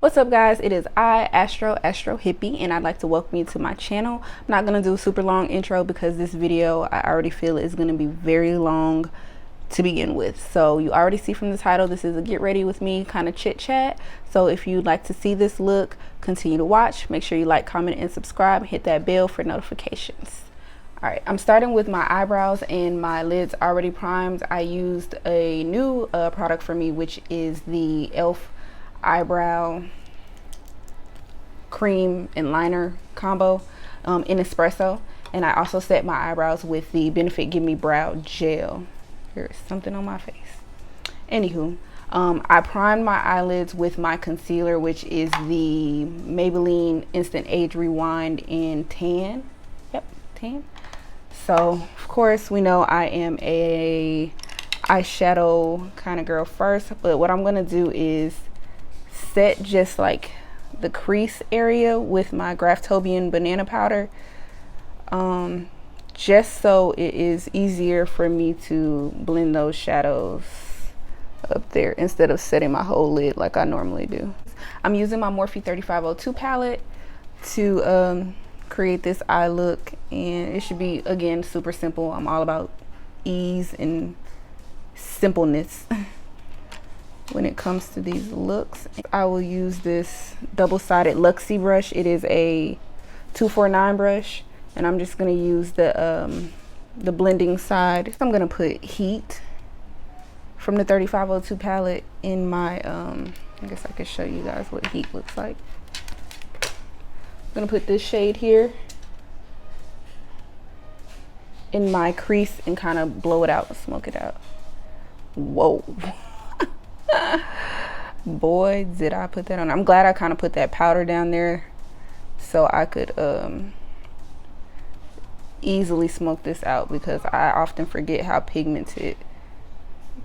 What's up guys, it is Astro Hippie, and I'd like to welcome you to my channel. I'm not going to do a super long intro because this video I already feel is going to be very long to begin with. So you already see from the title, this is a get ready with me kind of chit chat. So if you'd like to see this look, continue to watch. Make sure you like, comment, and subscribe, and hit that bell for notifications. Alright, I'm starting with my eyebrows and my lids already primed. I used a new product for me, which is the E.l.f eyebrow cream and liner combo in espresso, and I also set my eyebrows with the Benefit Gimmie Brow gel. There's something on my face. Anywho, I primed my eyelids with my concealer, which is the Maybelline Instant Age Rewind in tan. Yep, tan. So of course we know I am a eyeshadow kind of girl first, but what I'm gonna do is set just like the crease area with my Graftobian banana powder, just so it is easier for me to blend those shadows up there instead of setting my whole lid like I normally do. I'm using my Morphe 3502 palette to create this eye look, and it should be, again, super simple. I'm all about ease and simpleness when it comes to these looks. I will use this double-sided Luxie brush. It is a 249 brush, and I'm just going to use the blending side. I'm going to put Heat from the 3502 palette in my I guess I could show you guys what Heat looks like. I'm going to put this shade here in my crease and kind of blow it out, smoke it out. Whoa. Boy, did I put that on. I'm glad I kind of put that powder down there so I could easily smoke this out, because I often forget how pigmented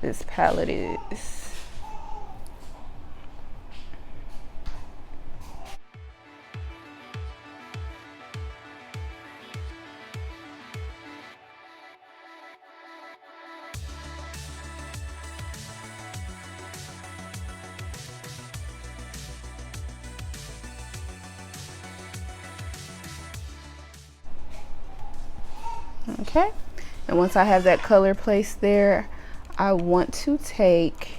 this palette is. Okay, and once I have that color placed there, I want to take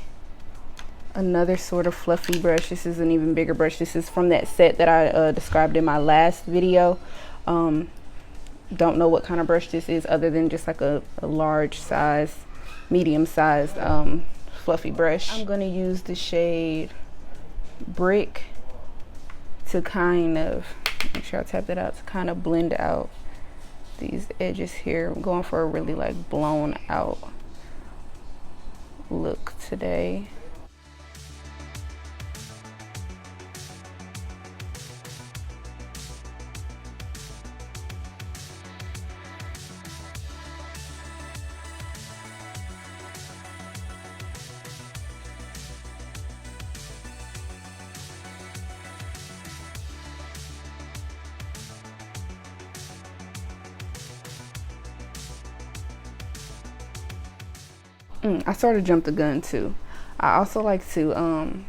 another sort of fluffy brush. This is an even bigger brush. This is from that set that I described in my last video. Don't know what kind of brush this is, other than just like a large size, medium sized fluffy brush. I'm going to use the shade Brick to kind of, make sure I tap that out, to kind of blend out these edges here. I'm going for a really like blown out look today. I sort of jumped the gun too. I also like to,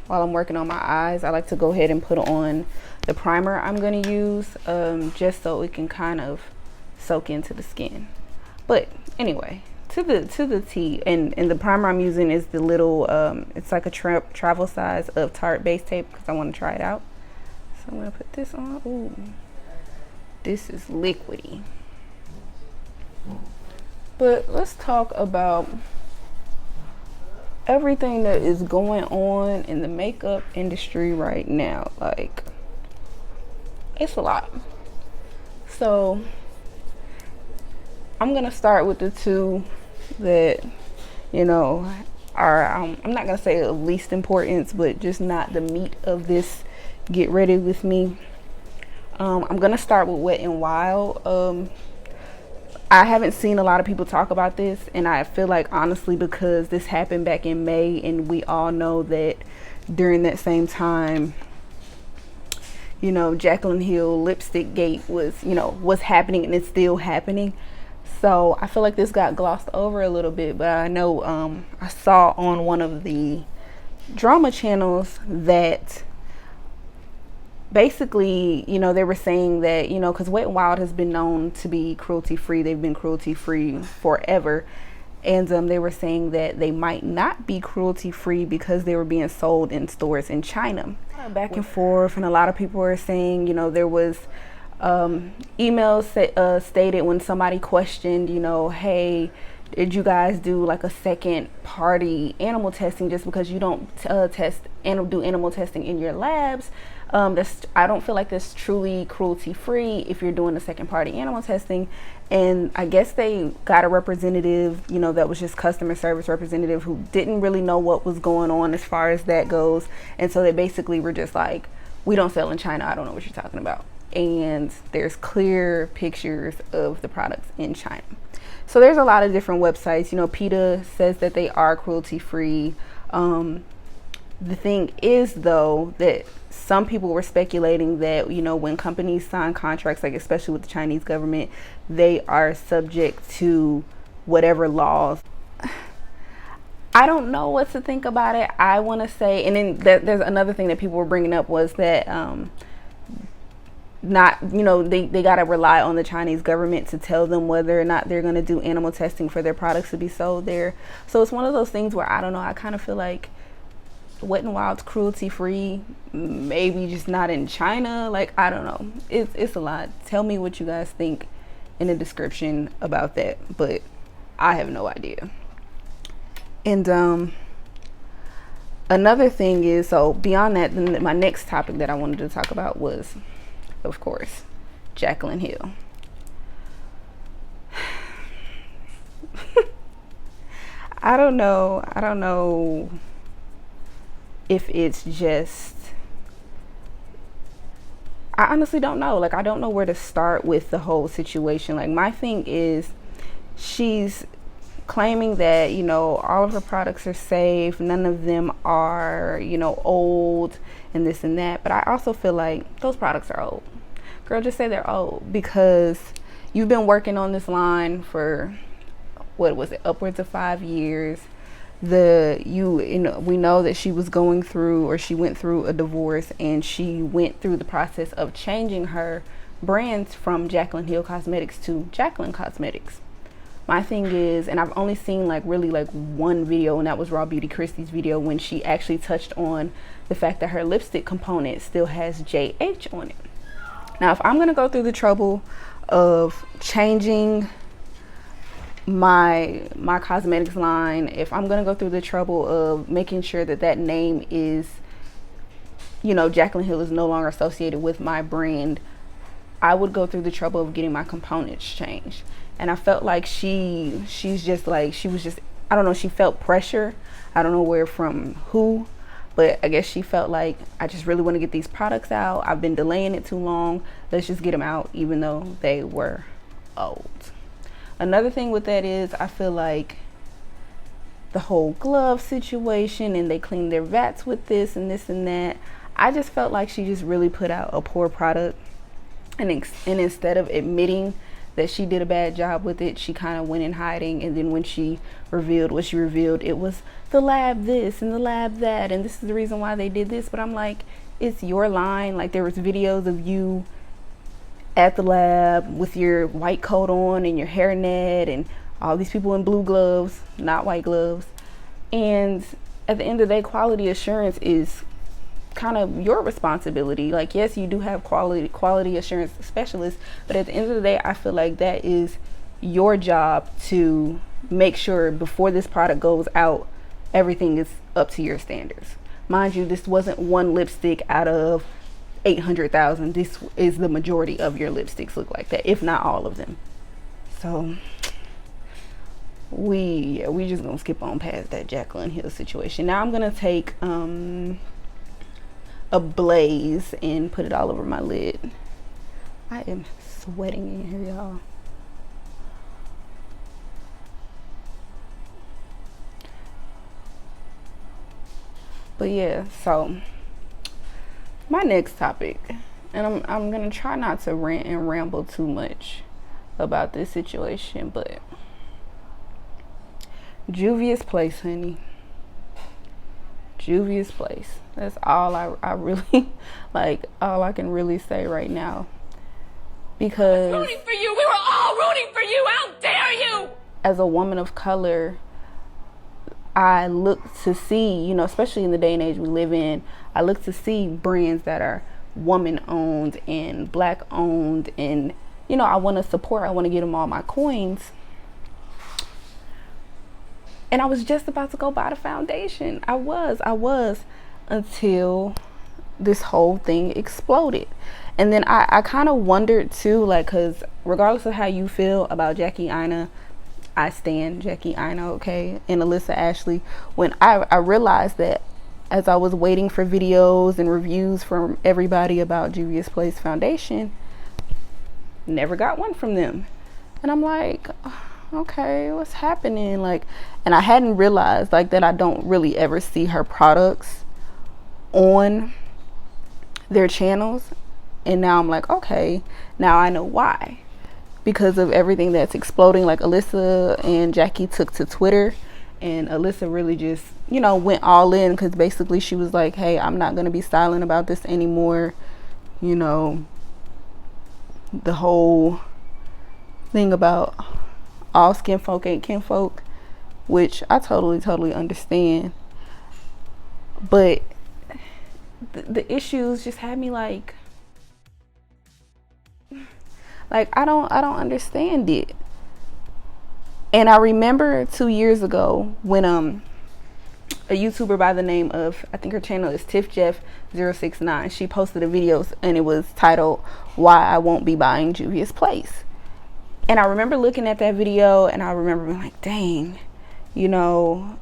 while I'm working on my eyes, I like to go ahead and put on the primer I'm going to use, just so it can kind of soak into the skin. But anyway, to the T, and the primer I'm using is the little, it's like a travel size of Tarte Base Tape, because I want to try it out. So I'm going to put this on. Ooh, this is liquidy. But let's talk about everything that is going on in the makeup industry right now. Like, it's a lot. So I'm gonna start with the two that, you know, are I'm not gonna say of least importance, but just not the meat of this get ready with me. I'm gonna start with Wet n Wild. I haven't seen a lot of people talk about this, and I feel like, honestly, because this happened back in May, and we all know that during that same time, you know, Jaclyn Hill lipstick gate was, you know, was happening, and it's still happening. So I feel like this got glossed over a little bit, but I know I saw on one of the drama channels that basically, you know, they were saying that, you know, because Wet n Wild has been known to be cruelty free. They've been cruelty free forever. And they were saying that they might not be cruelty free because they were being sold in stores in China. Back and forth, and a lot of people were saying, you know, there was emails stated when somebody questioned, you know, hey, did you guys do like a second party animal testing just because you don't do animal testing in your labs? I don't feel like that's truly cruelty free if you're doing a second party animal testing. And I guess they got a representative, you know, that was just customer service representative who didn't really know what was going on as far as that goes. And so they basically were just like, we don't sell in China. I don't know what you're talking about. And there's clear pictures of the products in China. So there's a lot of different websites. You know, PETA says that they are cruelty free. The thing is, though, that some people were speculating that, you know, when companies sign contracts, like especially with the Chinese government, they are subject to whatever laws. I don't know what to think about it. I want to say, and then there's another thing that people were bringing up was that they got to rely on the Chinese government to tell them whether or not they're going to do animal testing for their products to be sold there. So it's one of those things where I don't know. I kind of feel like Wet n Wild's cruelty free, maybe just not in China. Like, I don't know. It's a lot. Tell me what you guys think in the description about that, but I have no idea. And another thing is, so beyond that, then my next topic that I wanted to talk about was, of course, Jaclyn Hill. I don't know if it's just, I honestly don't know. Like, I don't know where to start with the whole situation. Like, my thing is, she's claiming that, you know, all of her products are safe, none of them are, you know, old and this and that. But I also feel like those products are old. Girl, just say they're old, because you've been working on this line for, what was it, upwards of 5 years. We know that she was going through, or she went through a divorce, and she went through the process of changing her brands from Jaclyn Hill Cosmetics to Jaclyn Cosmetics. My thing is, and I've only seen really one video, and that was Raw Beauty Christie's video, when she actually touched on the fact that her lipstick component still has JH on it. Now, if I'm gonna go through the trouble of changing my cosmetics line, if I'm gonna go through the trouble of making sure that that name is, you know, Jaclyn Hill is no longer associated with my brand, I would go through the trouble of getting my components changed. And I felt like she was just, I don't know, she felt pressure. I don't know where from who, but I guess she felt like, I just really want to get these products out. I've been delaying it too long. Let's just get them out, even though they were old. Another thing with that is, I feel like the whole glove situation, and they cleaned their vats with this and that. I just felt like she just really put out a poor product. And instead of admitting that she did a bad job with it, she kind of went in hiding. And then when she revealed what she revealed, it was the lab this and the lab that, and this is the reason why they did this. But I'm like, it's your line. Like, there was videos of you at the lab with your white coat on and your hairnet, and all these people in blue gloves, not white gloves. And at the end of the day, quality assurance is kind of your responsibility. Like, yes, you do have quality assurance specialists, but at the end of the day, I feel like that is your job to make sure before this product goes out, everything is up to your standards. Mind you, this wasn't one lipstick out of 800,000. This is the majority of your lipsticks look like that, if not all of them. So we just gonna skip on past that Jaclyn Hill situation. Now I'm gonna take a Blaze and put it all over my lid. I am sweating in here, y'all. But yeah, so my next topic, and I'm gonna try not to rant and ramble too much about this situation, but Juvia's Place, honey. Juvia's Place. That's all I really like, all I can really say right now. Because rooting for you. We were all rooting for you. How dare you? As a woman of color, I look to see, you know, especially in the day and age we live in, I look to see brands that are woman owned and black owned, and you know, I want to support, I want to get them all my coins. And I was just about to go buy the foundation. I was until this whole thing exploded. And then I kind of wondered too, like, because regardless of how you feel about Jackie Aina, I stand Jackie Aina, okay, and Alyssa Ashley. When I realized that as I was waiting for videos and reviews from everybody about Juvia's Place foundation, never got one from them. And I'm like, okay, what's happening? Like, and I hadn't realized like that I don't really ever see her products on their channels. And now I'm like, okay, now I know why. Because of everything that's exploding. Like, Alyssa and Jackie took to Twitter, and Alyssa really just, you know, went all in, because basically she was like, hey, I'm not going to be silent about this anymore. You know, the whole thing about all skin folk ain't kinfolk, which I totally understand. But the issues just had me like I don't understand it. And I remember 2 years ago when a YouTuber by the name of, I think her channel is TiffJeff069, she posted a video and it was titled Why I Won't Be Buying Juvia's Place. And I remember looking at that video and I remember being like, dang, you know,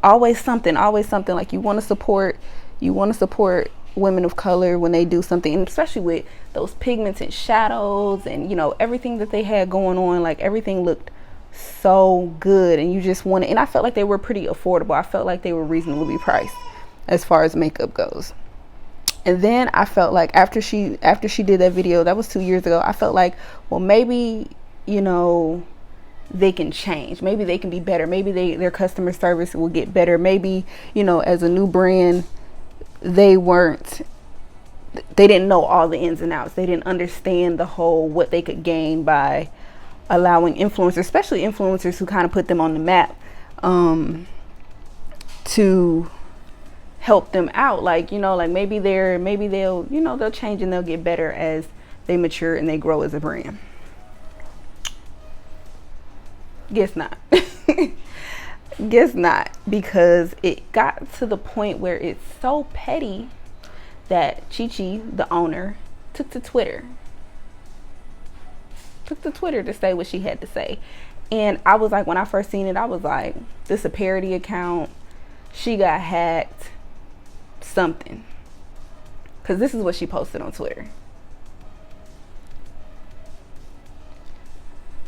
always something, like you want to support women of color when they do something, and especially with those pigments and shadows and, you know, everything that they had going on, like everything looked so good, and you just wanted, and I felt like they were pretty affordable. I felt like they were reasonably priced as far as makeup goes. And then I felt like after she did that video, that was 2 years ago, I felt like, well, maybe, you know, they can change, maybe they can be better, maybe their customer service will get better, maybe, you know, as a new brand, they didn't know all the ins and outs. They didn't understand the whole, what they could gain by allowing influencers, especially influencers who kind of put them on the map, to help them out. Like, you know, like maybe they'll, you know, they'll change and they'll get better as they mature and they grow as a brand. Guess not. Guess not, because it got to the point where it's so petty that Chi, the owner, took to Twitter to say what she had to say. And I was like, when I first seen it, I was like, this a parody account, she got hacked, something, because this is what she posted on Twitter.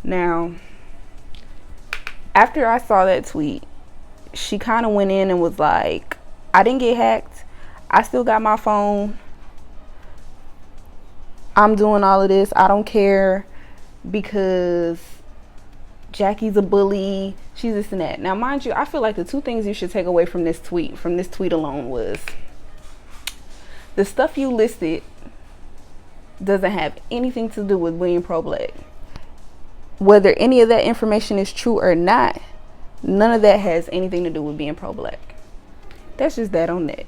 Now, after I saw that tweet, she kind of went in and was like, I didn't get hacked. I still got my phone. I'm doing all of this. I don't care because Jackie's a bully. She's this and that. Now, mind you, I feel like the two things you should take away from this tweet alone was the stuff you listed doesn't have anything to do with being pro-black. Whether any of that information is true or not, none of that has anything to do with being pro-black. That's just that on that.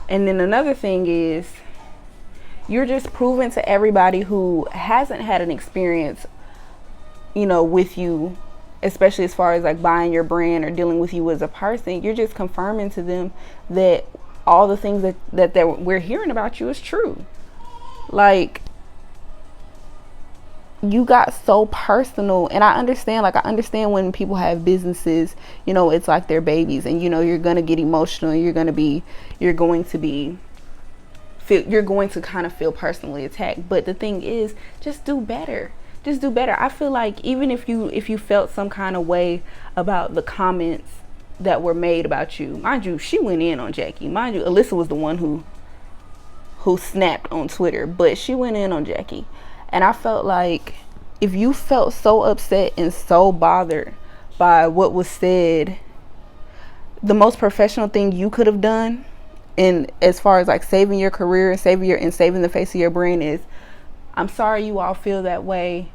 And then another thing is, you're just proving to everybody who hasn't had an experience, you know, with you, especially as far as like buying your brand or dealing with you as a person, you're just confirming to them that all the things that we're hearing about you is true. Like, you got so personal. And I understand when people have businesses, you know, it's like their babies, and you know, you're gonna get emotional, you're going to kind of feel personally attacked. But the thing is, just do better. I feel like even if you felt some kind of way about the comments that were made about you, mind you, she went in on Jackie. Mind you, Alyssa was the one who snapped on Twitter, but she went in on Jackie. And I felt like if you felt so upset and so bothered by what was said, the most professional thing you could have done, and as far as like saving your career and saving the face of your brand, is I'm sorry you all feel that way.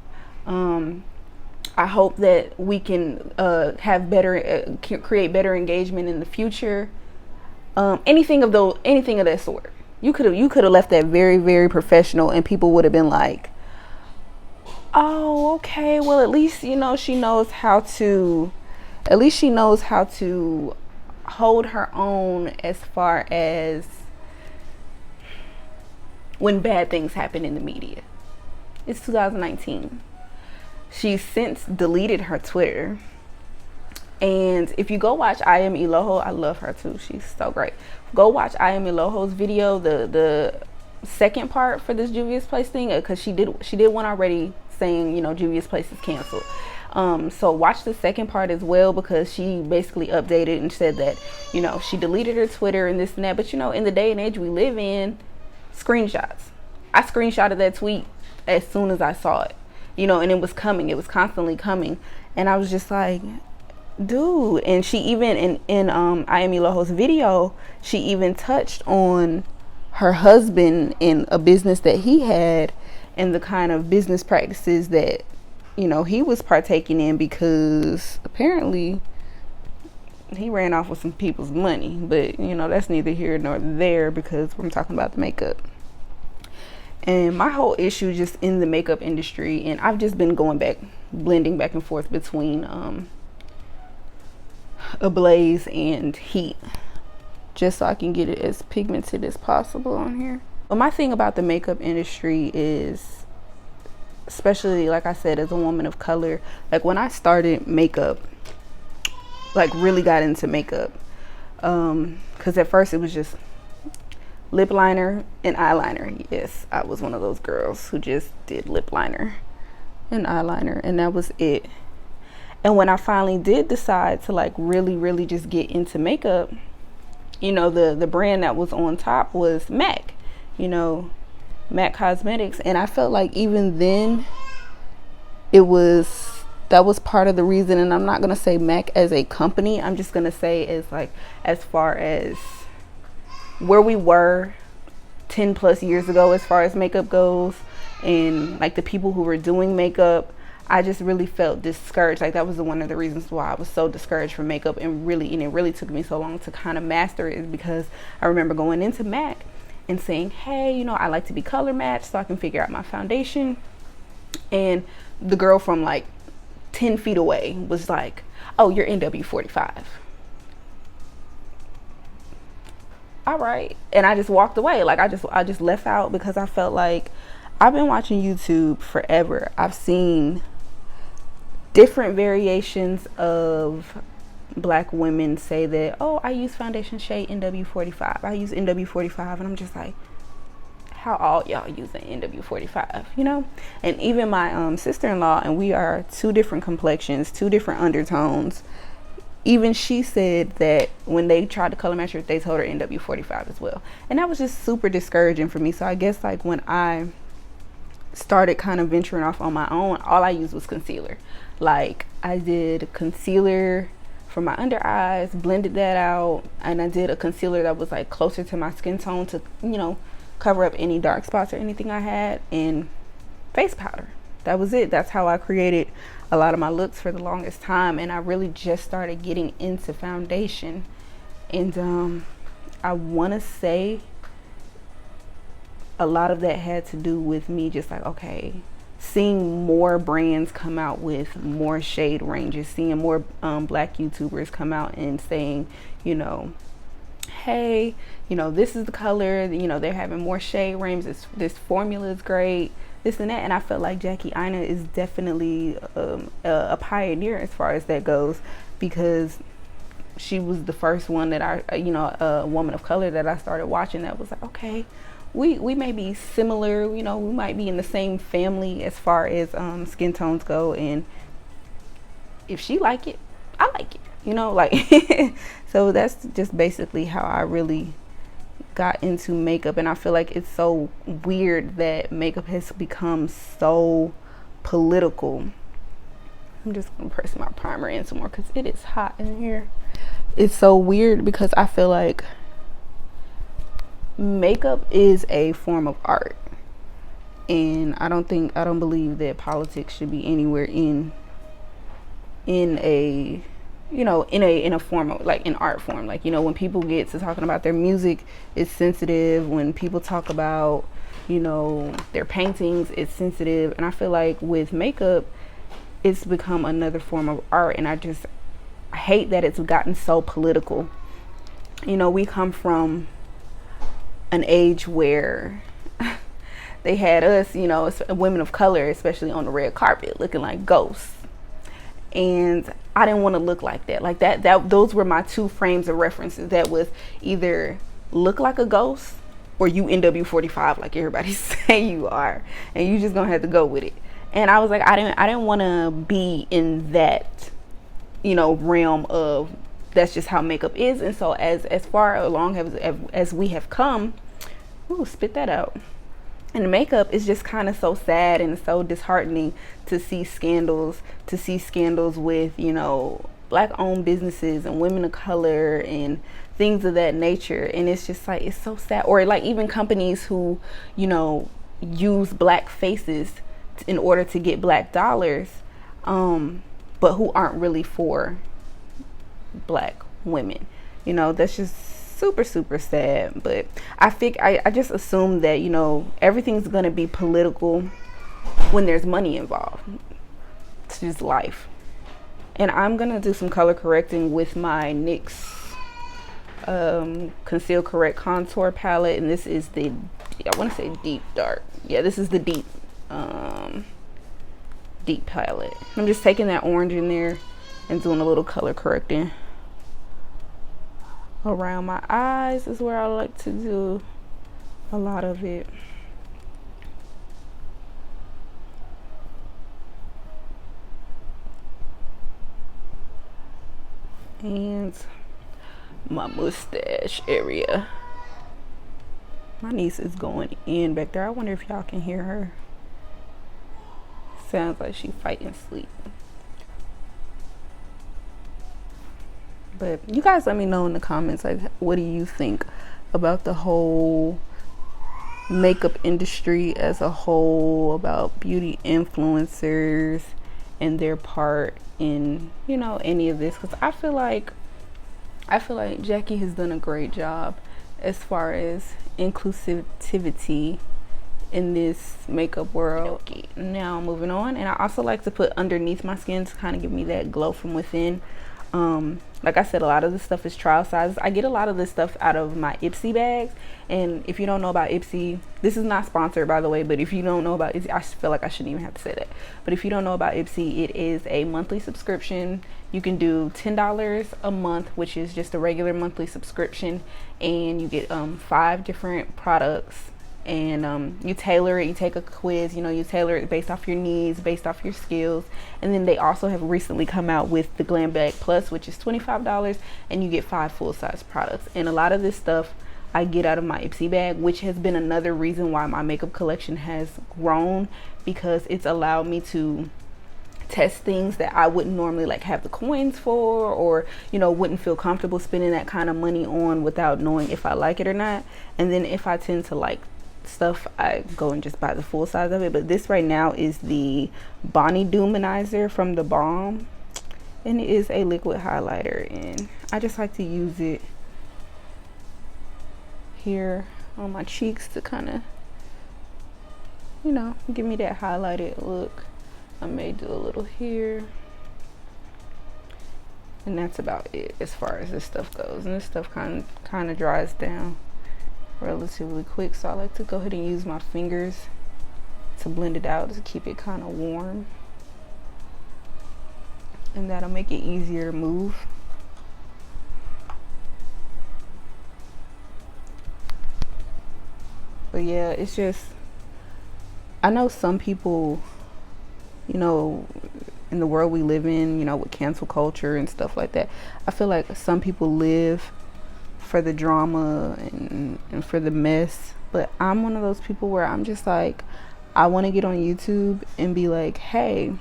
I hope that we can have better create better engagement in the future. Anything of that sort. You could have left that very, very professional, and people would have been like, oh, okay, well, at least, you know, she knows how to hold her own as far as when bad things happen in the media. It's 2019. She's since deleted her Twitter. And if you go watch I Am E.l.f, I love her too. She's so great. Go watch I Am E.l.f.'s video, the second part for this Juvia's Place thing, because she did one already saying, you know, Juvia's Place is canceled. So watch the second part as well, because she basically updated and said that, you know, she deleted her Twitter and this and that. But, you know, in the day and age we live in, screenshots. I screenshotted that tweet as soon as I saw it, you know, and it was coming. It was constantly coming. And I was just like, dude. And she even in I Am E.l.f.'s video, she even touched on her husband and a business that he had and the kind of business practices that, you know, he was partaking in, because apparently he ran off with some people's money. But, you know, that's neither here nor there, because I'm talking about the makeup. And my whole issue just in the makeup industry, and I've just been blending back and forth between Ablaze and Heat, just so I can get it as pigmented as possible on here. But my thing about the makeup industry is, especially like I said, as a woman of color, like when I started makeup, like really got into makeup, because at first it was just lip liner and eyeliner. Yes, I was one of those girls who just did lip liner and eyeliner, and that was it. And when I finally did decide to like really just get into makeup, you know, the brand that was on top was MAC, you know, MAC Cosmetics. And I felt like even then that was part of the reason. And I'm not gonna say MAC as a company, I'm just gonna say as far as where we were 10 plus years ago as far as makeup goes, and like the people who were doing makeup, I just really felt discouraged. Like that was one of the reasons why I was so discouraged from makeup, and it really took me so long to kind of master it, is because I remember going into MAC and saying, hey, you know, I like to be color matched so I can figure out my foundation. And the girl from like 10 feet away was like, oh, you're NW45. All right. And I just walked away. Like I just left out, because I felt like I've been watching YouTube forever. I've seen different variations of black women say that, oh, I use foundation shade NW45. I use NW45. And I'm just like, how all y'all using NW45, you know? And even my sister-in-law, and we are two different complexions, two different undertones. Even she said that when they tried to color match her, they told her NW45 as well. And that was just super discouraging for me. So I guess like when I started kind of venturing off on my own, all I used was concealer. Like I did concealer for my under eyes, blended that out, and I did a concealer that was like closer to my skin tone to, you know, cover up any dark spots or anything I had, and face powder. That was it. That's how I created a lot of my looks for the longest time. And I really just started getting into foundation, and I want to say a lot of that had to do with me just like, okay, seeing more brands come out with more shade ranges, seeing more black YouTubers come out and saying, you know, hey, you know, this is the color, you know, they're having more shade ranges, this formula is great, this and that. And I felt like Jackie Aina is definitely a pioneer as far as that goes, because she was the first one that I, you know, a woman of color that I started watching that was like, okay, we may be similar, you know, we might be in the same family as far as skin tones go, and if she like it, I like it, you know, like so that's just basically how I really got into makeup. And I feel like it's so weird that makeup has become so political. I'm just gonna press my primer in some more because it is hot in here. it's so weird because I feel like makeup is a form of art, and I don't believe that politics should be anywhere in a, you know, in a form of, like, an art form. Like, you know, when people get to talking about their music, it's sensitive. When people talk about, you know, their paintings, it's sensitive. And I feel like with makeup, it's become another form of art, and I hate that it's gotten so political. You know, we come from an age where they had us, you know, women of color, especially on the red carpet, looking like ghosts. And I didn't want to look like that. Like those were my two frames of references. That was either look like a ghost or you NW45 like everybody say you are, and you just gonna have to go with it. And I was like, I didn't want to be in that, you know, realm of that's just how makeup is. And so as far along as we have come, ooh, spit that out. And makeup is just kind of so sad and so disheartening to see scandals with, you know, black owned businesses and women of color and things of that nature. And it's just like, it's so sad. Or like even companies who, you know, use black faces in order to get black dollars, but who aren't really for black women. You know, that's just super sad. But I just assume that, you know, everything's gonna be political when there's money involved. It's just life. And I'm gonna do some color correcting with my NYX Conceal.Contour palette, and this is the, I want to say deep dark. Yeah, this is the deep palette. I'm just taking that orange in there and doing a little color correcting around my eyes is where I like to do a lot of it. And my mustache area. My niece is going in back there. I wonder if y'all can hear her. Sounds like she's fighting sleep. But you guys let me know in the comments, like, what do you think about the whole makeup industry as a whole, about beauty influencers and their part in, you know, any of this? Because I feel like Jackie has done a great job as far as inclusivity in this makeup world. Okay, now moving on. And I also like to put underneath my skin to kind of give me that glow from within. Like I said, a lot of this stuff is trial sizes. I get a lot of this stuff out of my Ipsy bags. And if you don't know about Ipsy, this is not sponsored, by the way, but if you don't know about Ipsy, I feel like I shouldn't even have to say that. But if you don't know about Ipsy, it is a monthly subscription. You can do $10 a month, which is just a regular monthly subscription, and you get 5 different products. And you tailor it, you take a quiz, you know, you tailor it based off your needs, based off your skills. And then they also have recently come out with the Glam Bag Plus, which is $25, and you get 5 full-size products. And a lot of this stuff I get out of my Ipsy bag, which has been another reason why my makeup collection has grown, because it's allowed me to test things that I wouldn't normally like have the coins for, or, you know, wouldn't feel comfortable spending that kind of money on without knowing if I like it or not. And then if I tend to like stuff, I go and just buy the full size of it. But this right now is the Bonnie Dew-minizer from the Balm, and it is a liquid highlighter, and I just like to use it here on my cheeks to kind of, you know, give me that highlighted look. I may do a little here, and that's about it as far as this stuff goes. And this stuff kind of dries down relatively quick, so I like to go ahead and use my fingers to blend it out to keep it kind of warm, and that'll make it easier to move. But yeah, it's just, I know some people, you know, in the world we live in, you know, with cancel culture and stuff like that, I feel like some people live for the drama and for the mess. But I'm one of those people where I'm just like, I want to get on YouTube and be like, hey,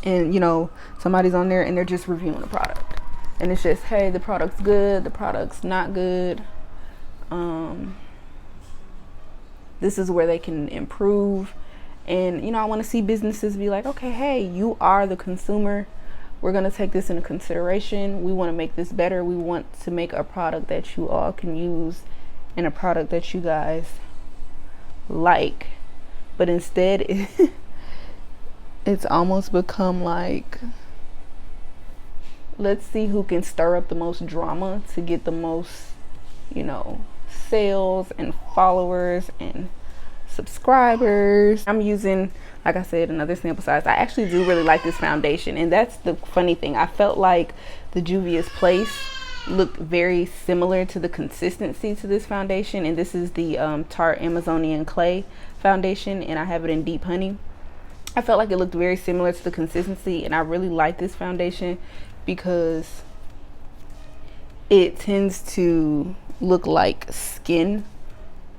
and you know, somebody's on there and they're just reviewing a product, and it's just, hey, the product's good, the product's not good, this is where they can improve. And you know, I want to see businesses be like, okay, hey, you are the consumer, we're going to take this into consideration, we want to make this better, we want to make a product that you all can use and a product that you guys like. But instead it's almost become like, let's see who can stir up the most drama to get the most, you know, sales and followers and subscribers. I'm using, like I said, another sample size. I actually do really like this foundation, and that's the funny thing. I felt like the Juvia's Place looked very similar to the consistency to this foundation, and this is the Tarte Amazonian Clay foundation, and I have it in Deep Honey. I felt like it looked very similar to the consistency, and I really like this foundation because it tends to look like skin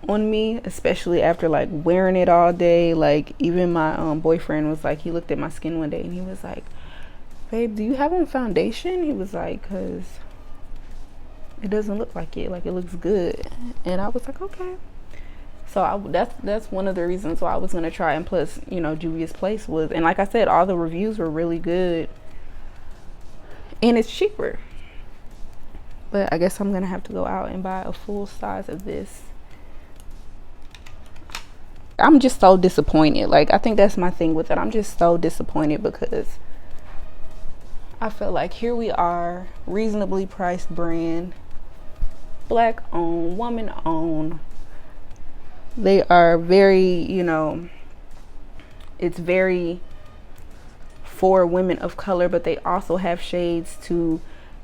on me, especially after like wearing it all day. Like even my boyfriend was like, he looked at my skin one day and he was like, babe, do you have on foundation? He was like, because it doesn't look like it, like it looks good. And I was like, okay. So that's one of the reasons why I was gonna try. And plus, you know, Juvia's Place was, and like I said, all the reviews were really good, and it's cheaper. But I guess I'm gonna have to go out and buy a full size of this. I'm just so disappointed. Like, I think that's my thing with it. I'm just so disappointed because I feel like here we are, reasonably priced brand, black owned, woman owned. They are very, you know, it's very for women of color, but they also have shades to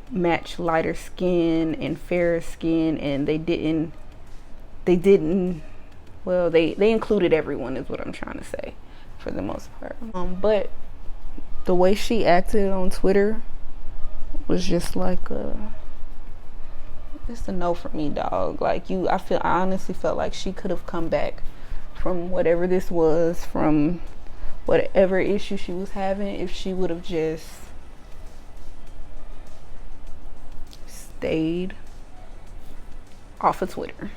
match lighter skin and fairer skin, and they included everyone, is what I'm trying to say, for the most part. But the way she acted on Twitter was just like it's a no for me, dog. Like, I honestly felt like she could have come back from whatever this was, from whatever issue she was having, if she would have just stayed off of Twitter.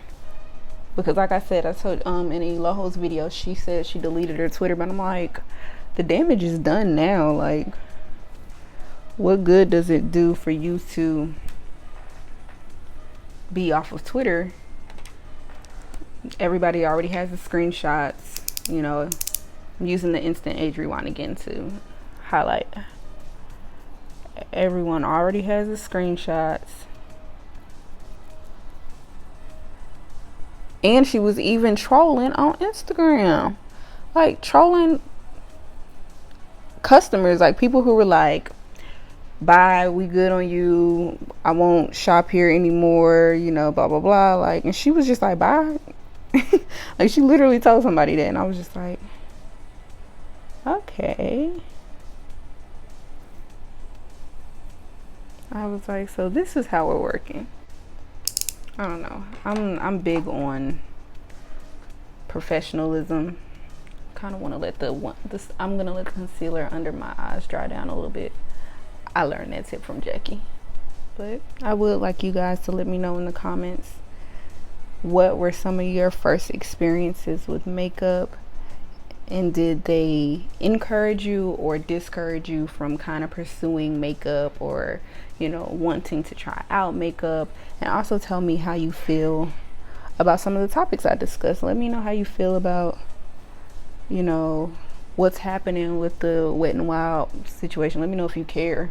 Because like I said, I told in E.l.'s video, she said she deleted her Twitter, but I'm like, the damage is done now. Like, what good does it do for you to be off of Twitter? Everybody already has the screenshots. You know, I'm using the Instant Age Rewind again to highlight. Everyone already has the screenshots. And she was even trolling on Instagram, like trolling customers, like people who were like, bye, we good on you, I won't shop here anymore, you know, blah blah blah. Like, and she was just like, bye. Like, she literally told somebody that, and I was just like, okay. I was like, so this is how we're working. I don't know. I'm big on professionalism. Kind of want to let I'm gonna let the concealer under my eyes dry down a little bit. I learned that tip from Jackie. But I would like you guys to let me know in the comments, what were some of your first experiences with makeup, and did they encourage you or discourage you from kind of pursuing makeup, or, you know, wanting to try out makeup? And also tell me how you feel about some of the topics I discussed. Let me know how you feel about, you know, what's happening with the Wet n Wild situation. Let me know if you care.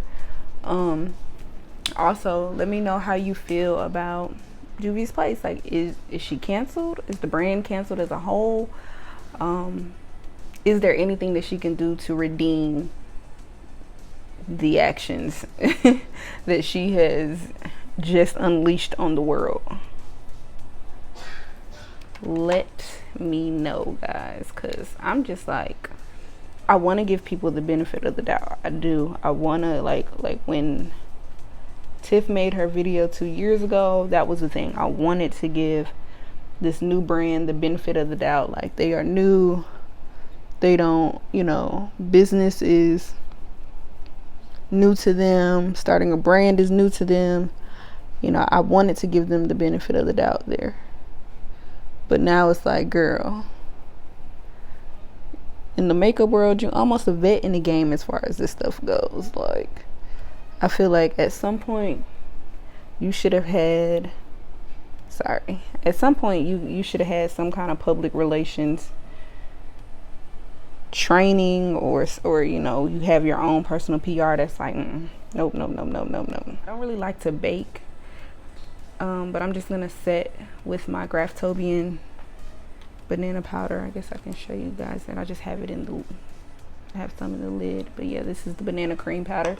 Also, let me know how you feel about Juvia's Place. Like, is she canceled? Is the brand canceled as a whole? Is there anything that she can do to redeem the actions that she has just unleashed on the world? Let me know, guys, because I'm just like, I want to give people the benefit of the doubt. I do. I want to, like when Tiff made her video 2 years ago, that was the thing. I wanted to give this new brand the benefit of the doubt. Like, they are new, they don't, you know, business is new to them. Starting a brand is new to them. You know, I wanted to give them the benefit of the doubt there. But now it's like, girl, in the makeup world, you're almost a vet in the game as far as this stuff goes. Like, I feel like at some point you should have had, at some point you should have had some kind of public relations training, or you know, you have your own personal PR that's like, nope. I don't really like to bake, but I'm just gonna set with my Graftobian banana powder. I guess I can show you guys that. I just have it in the, I have some in the lid, but yeah, this is the banana cream powder.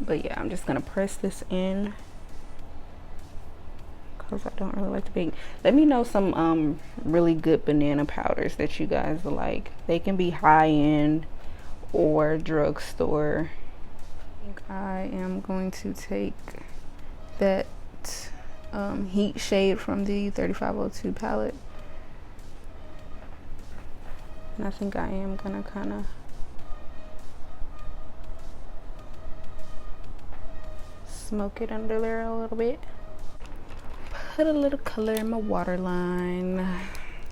But yeah, I'm just gonna press this in because I don't really like to bake. Let me know some really good banana powders that you guys like. They can be high-end or drugstore. I think I am going to take that heat shade from the 3502 palette, and I think I am gonna kind of smoke it under there a little bit. Put a little color in my waterline.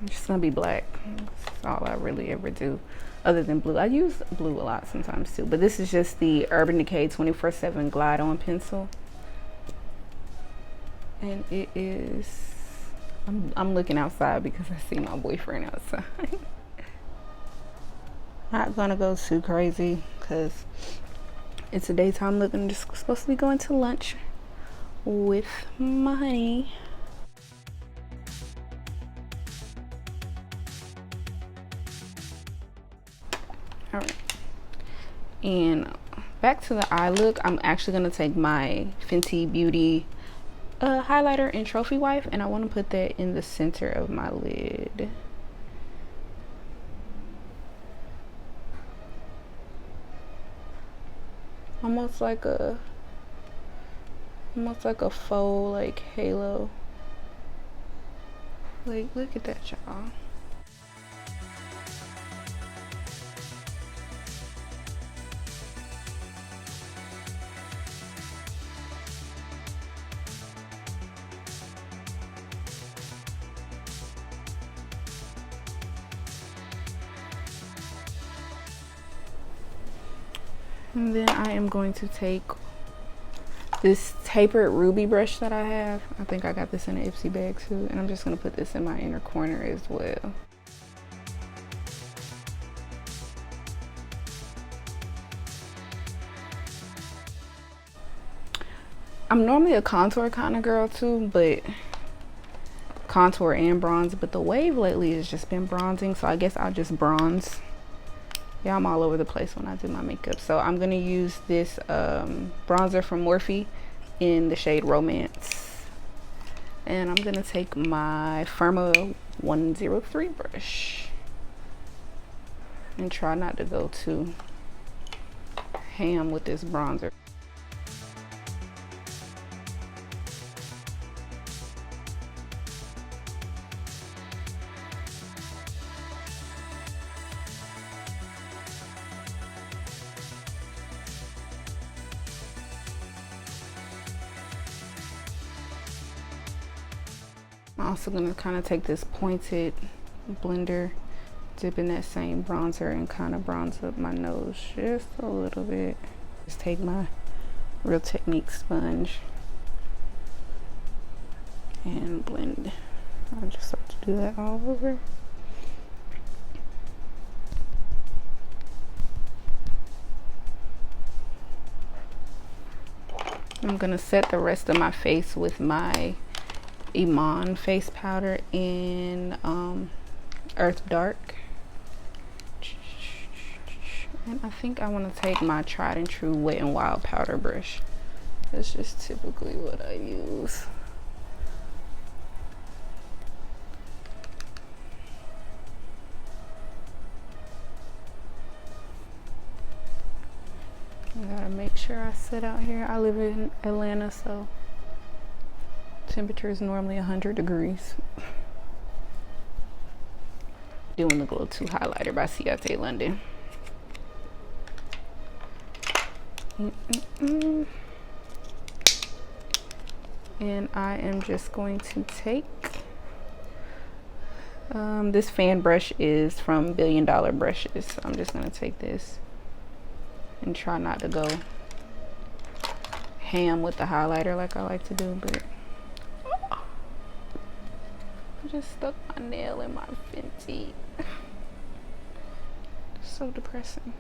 It's just gonna be black. That's all I really ever do, other than blue. I use blue a lot sometimes too, but this is just the Urban Decay 24/7 Glide On pencil, and it is. I'm looking outside because I see my boyfriend outside. Not gonna go too crazy because it's a daytime look. I'm just supposed to be going to lunch with my honey. All right, and back to the eye look. I'm actually gonna take my Fenty Beauty highlighter and trophy wipe, and I want to put that in the center of my lid. Almost like a faux like halo. Like, look at that, y'all. And then I am going to take this tapered ruby brush that I have. I think I got this in an Ipsy bag too. And I'm just going to put this in my inner corner as well. I'm normally a contour kind of girl too, but contour and bronze. But the wave lately has just been bronzing, so I guess I'll just bronze. Yeah, I'm all over the place when I do my makeup. So I'm gonna use this bronzer from Morphe in the shade Romance. And I'm gonna take my Firma 103 brush and try not to go too ham with this bronzer. I'm also going to kind of take this pointed blender, dip in that same bronzer, and kind of bronze up my nose just a little bit. Just take my Real Technique sponge and blend. I'll just start to do that all over. I'm going to set the rest of my face with my Iman face powder in Earth Dark. And I think I want to take my tried and true Wet n Wild powder brush. That's just typically what I use. I gotta make sure I sit out here. I live in Atlanta, so temperature is normally 100 degrees. Doing the Glow 2 highlighter by Ciate London. And I am just going to take this fan brush is from $1 Billion Brushes, so I'm just gonna take this and try not to go ham with the highlighter like I like to do, but I just stuck my nail in my Fenty. So depressing.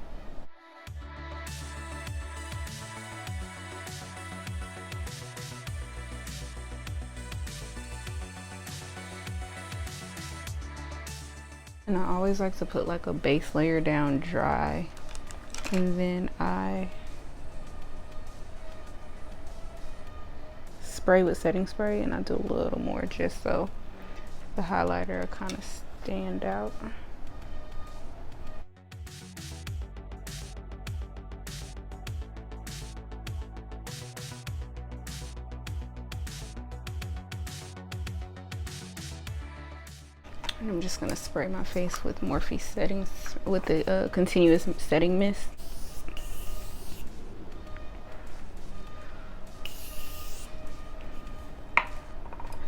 And I always like to put like a base layer down dry, and then I spray with setting spray, and I do a little more just so the highlighter will kind of stand out. And I'm just gonna spray my face with Morphe settings, with the continuous setting mist.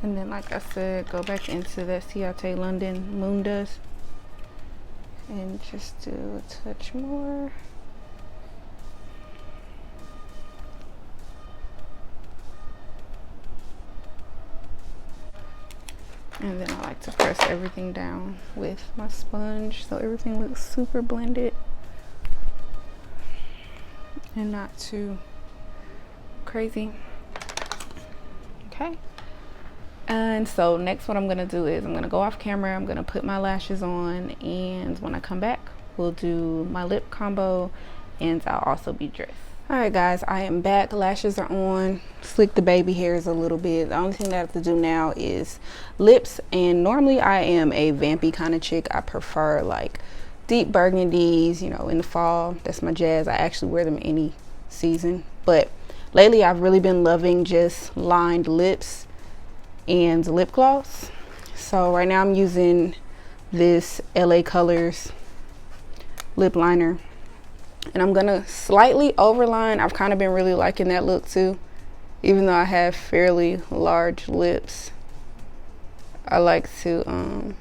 And then, like I said, go back into that Ciate London Moondust and just do a touch more. And then I like to press everything down with my sponge so everything looks super blended and not too crazy. Okay. And so next what I'm gonna do is I'm gonna go off camera, I'm gonna put my lashes on, and when I come back, we'll do my lip combo, and I'll also be dressed. All right guys, I am back. Lashes are on. Slick the baby hairs a little bit. The only thing that I have to do now is lips, and normally I am a vampy kind of chick. I prefer like deep burgundies, you know, in the fall. That's my jazz. I actually wear them any season, but lately I've really been loving just lined lips and lip gloss. So right now I'm using this LA Colors lip liner, and I'm gonna slightly overline. I've kind of been really liking that look too, even though I have fairly large lips. I like to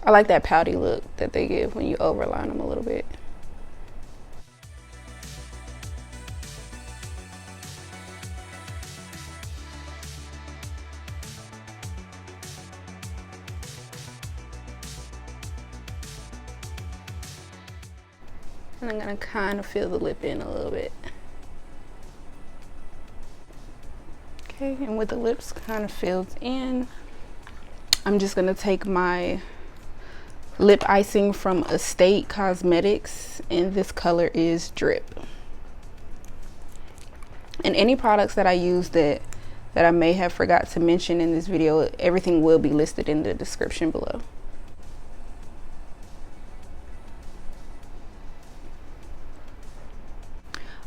I like that pouty look that they give when you overline them a little bit. And I'm gonna kind of fill the lip in a little bit. Okay, and with the lips kind of filled in, I'm just gonna take my lip icing from Estate Cosmetics, and this color is Drip. And any products that I use that I may have forgot to mention in this video, everything will be listed in the description below.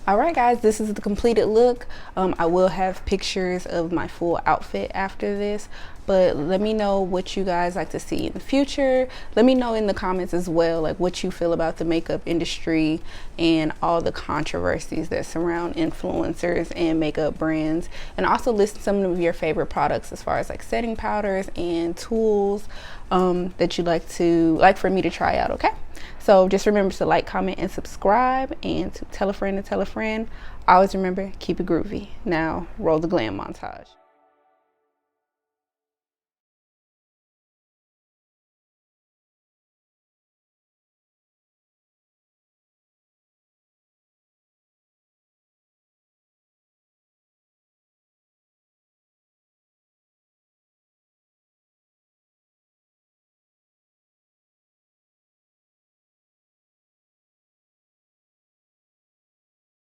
Alright guys, this is the completed look. I will have pictures of my full outfit after this, but let me know what you guys like to see in the future. Let me know in the comments as well, like what you feel about the makeup industry and all the controversies that surround influencers and makeup brands, and also list some of your favorite products as far as like setting powders and tools that you'd like for me to try out. Okay, so just remember to like, comment, and subscribe, and to tell a friend to tell a friend. Always remember, keep it groovy. Now roll the glam montage.